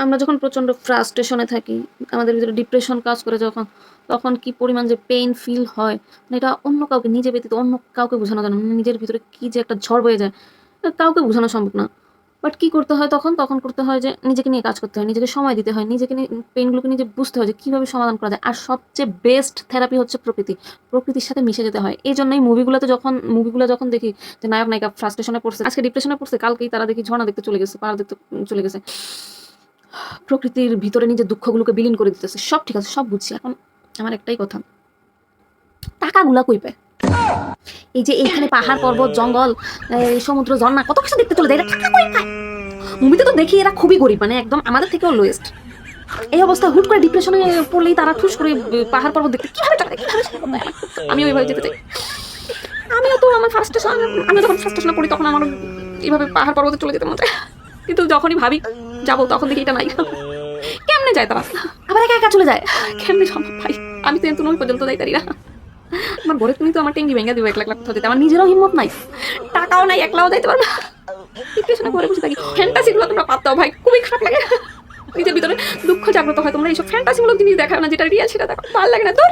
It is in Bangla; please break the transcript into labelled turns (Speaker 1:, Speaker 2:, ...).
Speaker 1: আমরা যখন প্রচণ্ড ফ্রাস্ট্রেশনে থাকি, আমাদের ভিতরে ডিপ্রেশন কাজ করে যখন, তখন কি পরিমাণ যে পেইন ফিল হয়, মানে এটা অন্য কাউকে, নিজে ব্যতীত অন্য কাউকে বোঝানো যায় না। মানে নিজের ভিতরে কি যে একটা ঝড় বয়ে যায়, এটা কাউকে বোঝানো সম্ভব না। বাট কি করতে হয় তখন? তখন করতে হয় যে নিজেকে নিয়ে কাজ করতে হয়, নিজেকে সময় দিতে হয়, নিজেকে নিয়ে পেইনগুলোকে নিজে বুঝতে হয় যে কীভাবে সমাধান করা যায়। আর সবচেয়ে বেস্ট থেরাপি হচ্ছে প্রকৃতি। প্রকৃতির সাথে মিশে যেতে হয়। এইজন্যই মুভিগুলো যখন দেখি যে নায়ক নায়িকা ফ্রাস্ট্রেশনে পড়ছে, আজকে ডিপ্রেশনে পড়ছে, কালকেই তারা দেখি ঝর্ণা দেখতে চলে গেছে, পাহাড় দেখতে চলে গেছে। প্রকৃতির ভিতরে নিজের দুঃখগুলোকে বিলীন করে দিতেছে। সব ঠিক আছে, সব বুঝছি। এখন আমার একটাই কথা, টাকাগুলা কই পায়? এই যে এইখানে পাহাড়, পর্বত, জঙ্গল, সমুদ্র, ঝর্ণা, কত কিছু দেখতে চলে যায়, এরা টাকা কই পায়? মুভিতে তো দেখি এরা খুবই গরিব, মানে একদম আমাদের থেকেও লোয়েস্ট। এই অবস্থা হুট করে ডিপ্রেশনে পড়লেই তারা ঠুস করে পাহাড় পর্বত দেখতে কিভাবে টাকা দেয়, কিভাবে সেটা করতে হয়? আমি ওইভাবে যেতে চাই। আমিও তো আমার ফ্রাস্ট্রেশন, আমি যখন ফ্রাস্ট্রেশনে পড়ি তখন আমার এইভাবে পাহাড় পর্বতে চলে যেতে মন চায়। কিন্তু যখনই ভাবি যাবো, তখন দেখি এটা নাই। কেমনে যায় তারা? আবার একা একা চলে যায়, কেমনে সম্ভব ভাই? আমি তো এত নই পর্যন্ত যাইতারি না। আমার ঘরে তুমি তো আমার টেঙ্গি ভেঙে দিবে, 1 লাখ কোথাও যেতে। আমার নিজেরও হিম্মত নাই, টাকাও নাই, একলাও যাইতে পারবো না। ডিপ্রেশনে ঘরে বসে থাকি। ফ্যান্টাসিগুলো তোমরা বাদ দাও ভাই, খুবই খারাপ লাগে। নিজের ভিতরে দুঃখ জাগ্রত হয়, তোমরা এইসব ফ্যান্টাসিমূলক জিনিস দেখাও না, যেটা রিয়েল সেটা দেখো, ভালো লাগে না তোর।